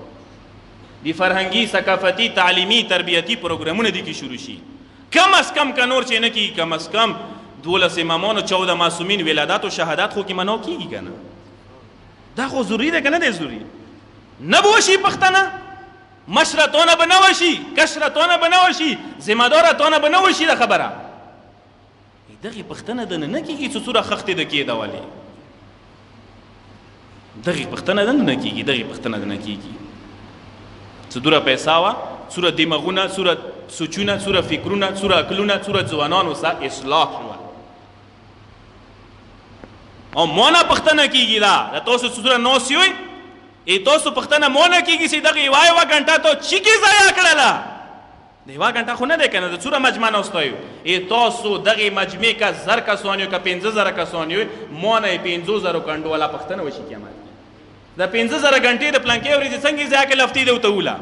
دی فرهنګي ثقافتي تعلیمي تربیتي پروګرامونه دي کې شروع شي کم از کم که نور چې نه کېږي کم از کم 12 امامانو 14 معصومین ولادت و شهادت خو کې منو کېږي که نه دا خو ضروري ده که نه دی ضروري نه به وشي پښتنه مشرتونه به نه وشي کشرتونه به نه وشي ذمهدارتونه به نه وشي دا خبره دغې پښتنه دنه نه کېږي چې څومره خښتې د کېده ولې دغې پښتنه دنه نه کېږي دغې پښتنه دنه کېږي څه دوره پیسه وه څومره دماغونه څومره سوچونه څومره فکرونه څومره عقلونه څومره ځوانانو سره اصلاح شول او مونه پښتنه کېږي دا تاسو څومره ناست یوئ تاسو پښتنه مونه کېږي چې دغه یوه غنټه تو چیکې ضایع کړله د یوه غنټه خو نه دی که نه د څومره مجمع ناسته یو تاسو دغې مجمع که 1000 کسان یو که 15000 کسان یو مونه یې 50000 کنډو والا پښتنه وشي قیامت د 15000 غنټې د پلانکې ورځې څنګه ضایع کړې لفتې دی ورته وله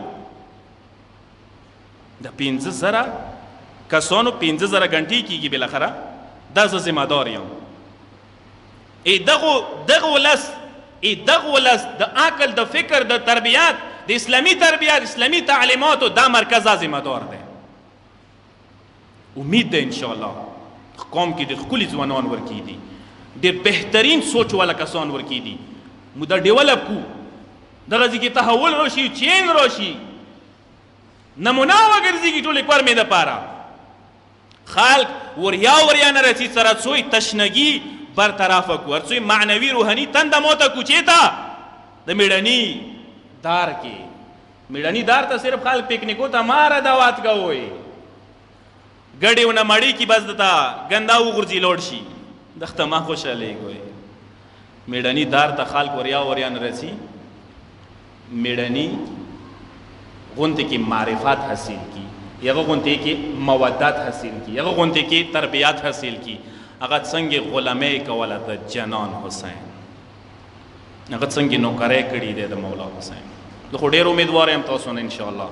د 15000 کسانو 15,000 غنټې کیږي بالاخره دا زه ذمہ دار یم. دغه ولس د عقل د فکر د تربیات د اسلامي تربیات اسلامي تعلیماتو دا مرکز ذمہ دار دی. امید ده ان شاء الله قوم کې د خپل ځوانان ورکی دي ډېر بهترین سوچ والا کسان ورکی دي مو دا ډیولپ کو دغه ځکه تحول راشي چین راشي نمونه وګرځي ټول کور مې د پاره خلق وریا نه رسي سره څوی تشنګي برطرف کو ورڅوی معنوي روحاني تند موته کوچیتا د میړنی دار کې میړنی دار ته صرف خلک پکنیکو ته مار دعوت کوي ګډیونه مړی کی بس دتا ګندا وګرځي لوړ شي دخته ما خوشاله کوي میړنی دار ته خلک وریا نه رسي میړنی غونته کې معرفت حاصل کی یغه غونته کې مودت حاصل کی یغه غونته کې تربیات حاصل کی هغه څنګه غلامي کوله د جنان حسین هغه څنګه نوکرې کړې ده د مولا حسین زه خو ډېر امیدوار یم تاسو نه ان شاء الله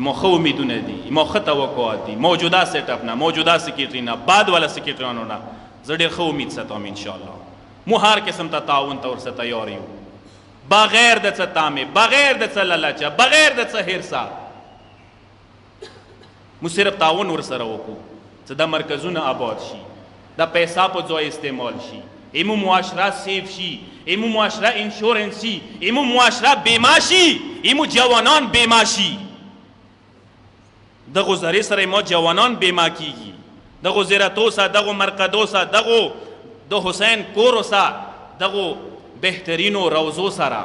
مو خو امیدونه دي مو خو توقعات دي موجوده سیټ اپ نه موجوده سکیټری نه بعد والا سکیټرانو نه زه ډېر خو امید ساتم ان شاء الله مو هر قسم ته تعاون ته ورسره تیار یو بغیر د څه تامه بغیر د څه لالچه بغیر د څه هرسا مو صرف تعاون ورسره وکړو چې د مرکزونه آباد شي د پیسې په ځای استعمال شي ایمو معاشره سیف شي ایمو معاشره انشورنس شي ایمو معاشره بیمه شي ایمو جوانان بیمه شي دغه زری سره ما جوانان بیمه کیږي دغه زیرتوسه دغه مرقدوسه دغه د حسین کوروسه دغه بهترینو روزو سره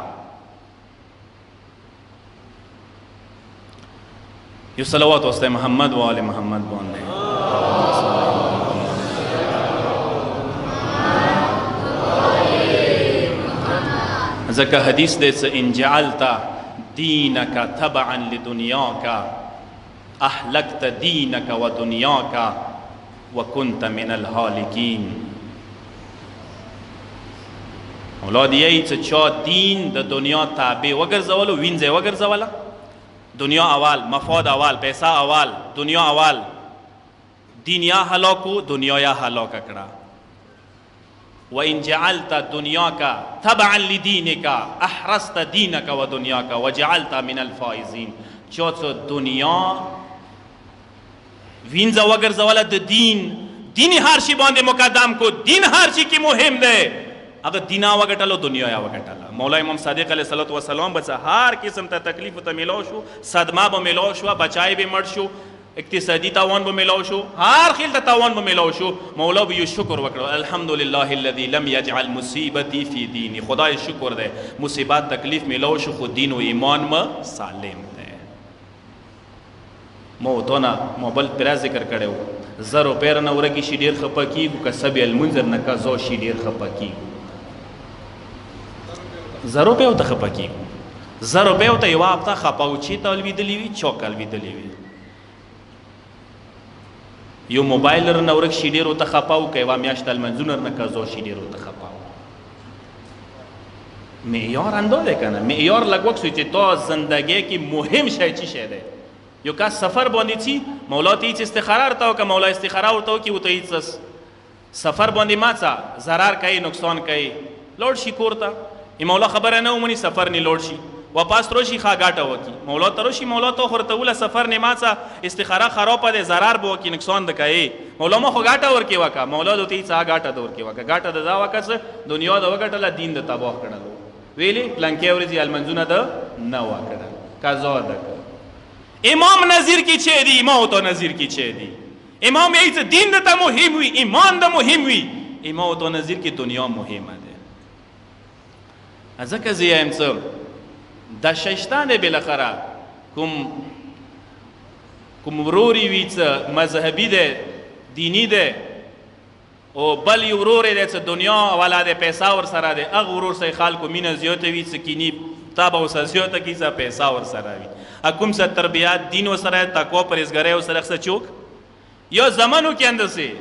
یو صلوات واسطه محمد و آل محمد باندې ځکه حدیث دی چې ان جعلت دینک تبعا لدنیاک اهلکت دینک و دنیاک وکنت من الهالکین اولاد یې چې چا دین د دنیا تابع وګرځولو وینځي وګرځوله دنیا اول مفاد اول پیسہ اول دنیا اول دین یا هلاکو دنیا یا هلاک کړه وإن جعلت دنياك تبعا لدينك أحرست دينك ودنياك وجعلت من الفائزين چوت دنیا وینځه وګرځوله د دین هر شي باندې مقدم کو دین هر شي کې مهم دی اگر دینا وګټلو دنیا یا وګټله مولا امام صادق علیه الصلوۃ والسلام بس هر قسم ته تکلیف ته ملو شو صدمه به ملو شو بچای به مړ شو اقتصادي تاوان به ملو شو هر خیل ته تاوان به ملو شو مولا به شکر وکړو الحمدلله الذي لم يجعل مصیبتي في دیني خدای شکر ده مصیبت تکلیف ملو شو خو دین و ایمان ما سالم ده مو دونه موبایل پر ذکر کړو زرو پیر نه ورکی شي ډیر خپکی کو کسب المنذر نه کا زو شي ډیر خپکی زرو په ته خپکی زرو په ته یو اپتا خپاو چی تولوی دلی وی چوکل وی دلی وی یو موبایل نه ورک شي ډیر ته خپاو کایوا میاشتل منځونر نه کا زو شي ډیر ته خپاو معیار اندازه کنه معیار لګوک سوی چې تو زندگی کې مهم شی چی شه ده یو کا سفر باندې چی مولا ته استخاره ورته او مولا استخاره ورته کی وته سفر باندې ماڅه zarar کوي نقصان کوي لوړ شي کوړه مولا خبره نه ومني سفر نه لوړ شي واپس تروشي خا غاټه وکی مولا تروشي مولا تو خورته ولا سفر نه ماڅه استخاره خراب ده zarar بو کی نقصان ده کوي مولا مو خو غاټه ورکی وکا مولا دوی څه غاټه دور کی وکا غاټه د دا وکس دنیا د وګټله دین د تباہ کړل ویلي پلانکی ورزي المنزونه ده نه وکړه قضا ده امام نظیر کی چه دی امام تو نظیر کی چه دی امام یې دین د مهم وي ایمان د مهم وي امام تو نظیر کی دنیا مهمه ده ځکه زیم څه د شیطان بالاخره کوم وروري وي څه مذهبي ده دینی ده او بل یو ورور دی چې دنیا والا ده پیسہ ور سره ده هغه ورور سره خلکو مینه زیاته وي چې کینی تابه او سزیاته کیسه پیسہ ور سره وي حکم سره تربیات دین و سره تقوا پرهیزګاری او سره څه چوک یو زمانو کې اندسه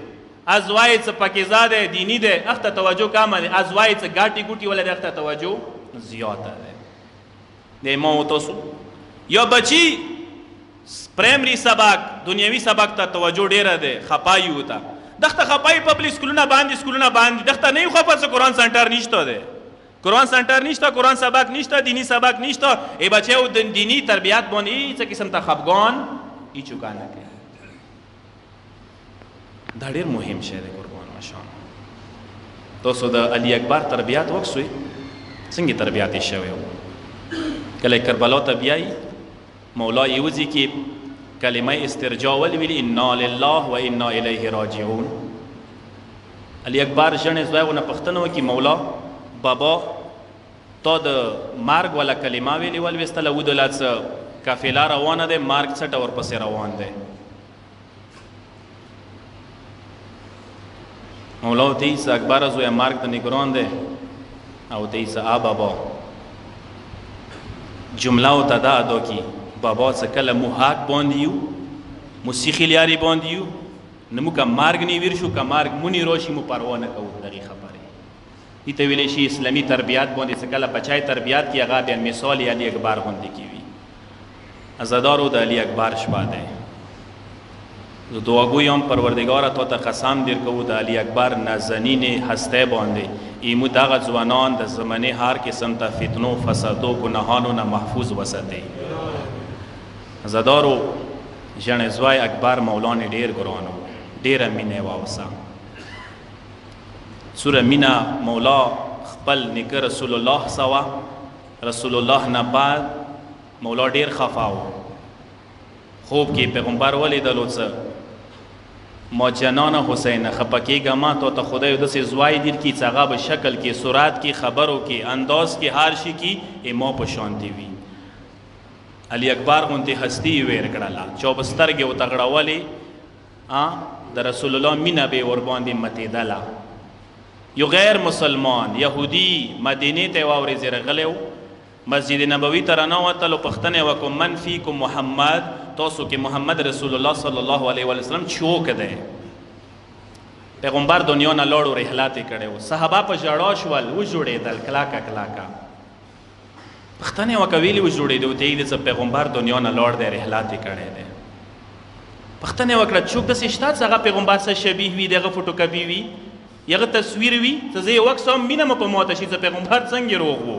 ازوای څه پاکیزاده دینی ده اخته توجه کم ده ازوای څه ګاټي ګوټي ولا ده اخته توجه زیاته ده د مو تاسو یو بچی پرایمري سبق دنیوي سبق ته توجه ډیره ده خپای وته دغه خپای پبلک سکولونه باندې دغه نه یو خپه قرآن سنټر نشته ده قرآن سنټر نشته قرآن سبق نشته دینی سبق نشته ای بچو د دینی تربیت باندې څه قسم ته خفګان ای چوکانه کوي دا ډیر مهم شی دی قربان مشان تاسو د علي اکبر تربیت وکسوي څنګه تربیت یې شوی کله کربلا ته بیایي مولا یوزي کې کلمه استرجاع ولویل انا لله و انا الیه راجعون علي اکبر ژڼې زویونه پښتنه وکي مولا بابا تا د مرګ ولا کلمه ویلې ولوستله ودله څه قافله روانه ده مرګ څټه ورپسې روان دی مولا ورته وایي څه اکبره زویه مرګ ته نګران دی او ورته وایي څه بابا جمله ورته دا ادا کړي بابا څه کله مو حق باندې یو مو سیخي لیارې باندې یو نه مو که مرګ نه ویر شو که مرګ مونې راشي مو پروا نه کوو دغې خبرې دې ته ویلی شي اسلامي تربیت باندې څه کله بچی تربیت کړي هغه بیا مثال علي اکبر غوندې کې وي عزادارو د علي اکبر شپه دی زه دعا ګویم پروردګاره تا ته قسم دیر کوو د علي اکبر نازنین هستی باندې ایمو دغه ځوانان د زمانې هر قسم ته فتنو فسادو ګناهانو نه محفوظ وساتئ عزادارو ژڼې زوی اکبر مولانې ډېر ګران و ډېره مینه یې واوسه سوره مینه مولا خپل نیکه رسول الله سوه رسول الله نه بعد مولا ډېر خفه و خوب کې پیغمبر ولیدلو څه ما جنان حسین خفه کېږه ما تا ته خدای داسې زوی دیر کړي چې هغه به شکل کې صورت کې خبرو کې انداز کې هر شي کې ما په شانتې وي علي اکبر غوندې هستي یې ویر کړله چا به سترګې ورته غړولې د رسول الله مینه به یې ورباندې متېدله یو غیر مسلمان یهودي مدینې ته یې واورېځې راغلی و مسجد نبوي ته رانوتلو پوښتنه وکړو من فیکم محمد تاسو کې محمد رسول الله صلی الله علیه وسلم چوک دی پیغمبر دنیا نه لاړو رحلات یې کړی و صحابه په ژړا شول وژړېدل کلاکه کلاکه پښتنې وکړه ویلې وژړېدو ته یې د پیغمبر دنیا نه لاړ دی رحلات یې کړی دی پښتنې وکړه چوک داسې شته چې هغه پیغمبر سره شبیه وي د هغه فوټوکاپي وي هغه تصویر وي چې زه یې وکسم مینه مو په ماته شي چې پیغمبر څنګه روغ و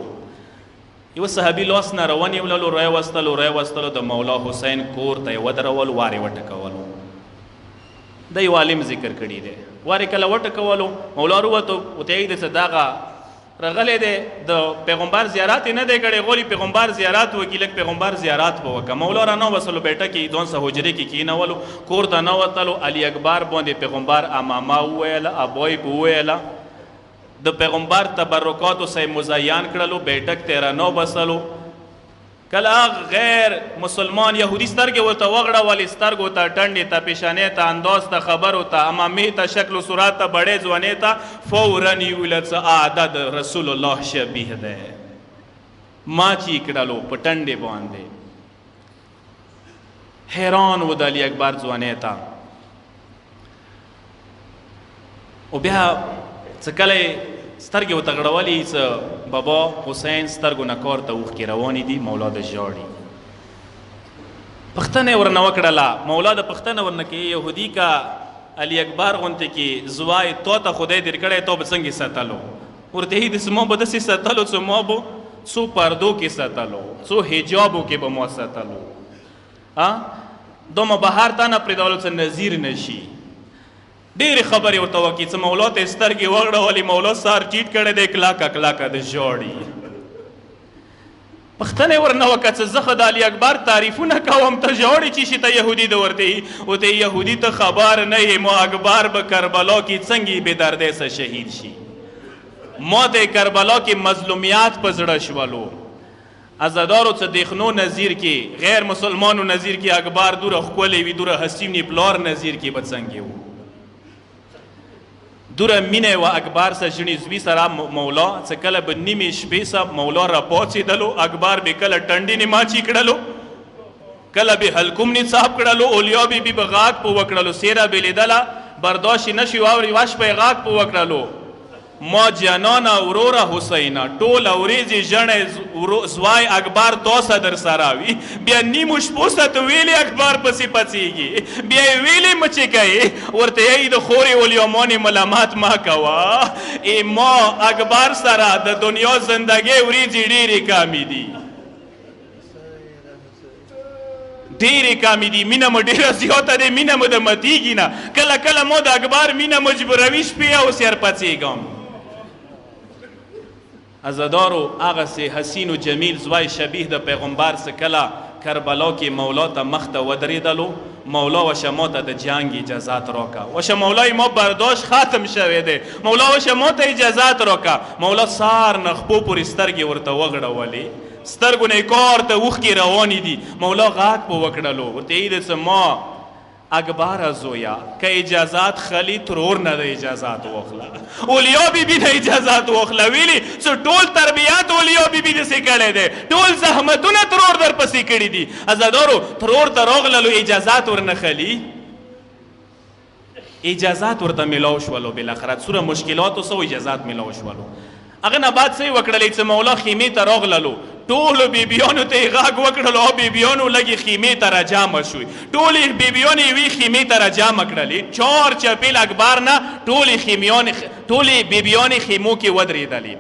یو صحابي لاس نه روان یې وللو راوستلو د مولا حسین کور ته یې ودرولو وارې وټکولو د یو عالم ذکر کړي دی وارې کله وټکولو مولا وروتو ورته یې د دغه راغلی دی د پیغمبر زیارت یې نه دی کړی غولي پیغمبر زیارت وکړي لږ پیغمبر زیارت به وکړه مولا رانوستلو بیټه کې دون څه حجرې کې کېنولو کور ته نوتلو علي اکبر باندې پیغمبر اماما وویله ابوی به وویله د پیغمبر تبرکاتو سه مزین کړلو بیٹک تیرا نو بسلو کله غیر مسلمان یهودي سترګې ورته وغړولې سترګو ته ټنډې ته پیشانې ته انداز ته خبرو ته امامې ته شکل و صورت ته بړې ځوانې ته فورا یې ویله څه عادت رسول الله شبیه دی ما چې کړلو په ټنډې باندې حیران و د علي اکبر ځوانې ته او بیا څه کله سترګې ورته غړولې څه بابا حسین سترګو نه کار ته اوښکې روانې دي مولا د ژاړي پښتنه ورنه وکړله مولا د پښتنه ورنه کې یهودي کا علي اکبر غوندې کې زوای تو ته خدای در کړی تو به څنګه ساتلو ورته یې د زما به داسې ساتلو څه ما به څو پردو کې ساتلو څو حجابو کې به ما ساتلو دومره بهر ته نه پرېږدولو څه نظیر نشي ډېرې خبرې ورته وکړي څه مولا ته یې سترګې وغړولې مولا سار ټیټ کړی دی کلاکه کلاکه د ژاړي پښتنې ورنه وکړه څه زه خو د علي اکبر تعریفونه کوم ته ژاړې چې شي ته یهودي د ورته ورته یهودي ته خبر نه یې ما اکبر به کربلا کې څنګه بې دردۍ سه شهید شي ما د کربلا کې مظلومیات په زړه شولو عزادارو څه دیخنو نظیر کې غیر مسلمانو نظیر کې اکبر دوره ښکلی وي دوره حسین پلار نظیر کې به څنګه و دوره مینه و اکبر سره ژڼې زوی سره مولا څه کله به نیمې شپې سه مولا را پاڅېدلو اکبر به کله ټنډې نه ماچې کړلو کله به حلقوم نه صاحب کړلو اولیا بی بی به غاک په وکړلو سیره به لیدله برداشت نه شي واوري واش به غاک په وکړلو ما جانانا وروره حسینا ټوله ورځې ژڼی زوای اکبر تاسه در سره وي بیا نیمو شپو ته ویلې اکبر پسې پڅېږي بیا یې ویلې مچې کوې ورته یې د خورې ولیمانې ملامت ما کوه ای ما اکبر سره د دنیا زندګۍ ورځې ډېرې کامې دي ډېرې کامې دي مینه مو ډېره زیاته دی مینه مو د متېږي نه کله کله مو د اکبر مینه مجبوروي شپې او سیر پڅېږم عزادارو هغسې حسین و جمیل زوی شبیه د پیغمبر څه کله کربلا کې مولا ته مخ ته ودرېدلو مولا وشه ما ته د جنګ اجازات راکه وشه مولای ما برداشت ختم شوی دی مولا وشه ما ته اجازات راکه مولا سار نه خپو پورې سترګې ورته وغړولې سترګو نه یې کار ته اوښکې روانې دي مولا غاښ په وکړلو ورته یې د څه ما اکبره زویا که اجازات خلی ترور نه د اجازات واخله اولیا بیبي نه اجازات واخله ویلي څه ټول تربیات اولیا بیبي داسې کړی دی ټول زحمتونه ترور در پسې کړي دي عزادارو ترور ته راغللو اجازات ورنه خلي اجازات ورته میلاو شولو بالاخره څومره مشکلاتو څه اجازات میلاو شولو هغه نه بعد څه یې وکړلی چې مولا خیمې ته راغللو ټولو بیبیانو ته یې غږ وکړلو او بیبیانو لږې خیمې ته راجمع شوې ټولې بیبیانې یوې خیمې ته راجمع کړلې چار چپیل اکبر نه ټولې بیبیانې خیمو کې ودرېدلې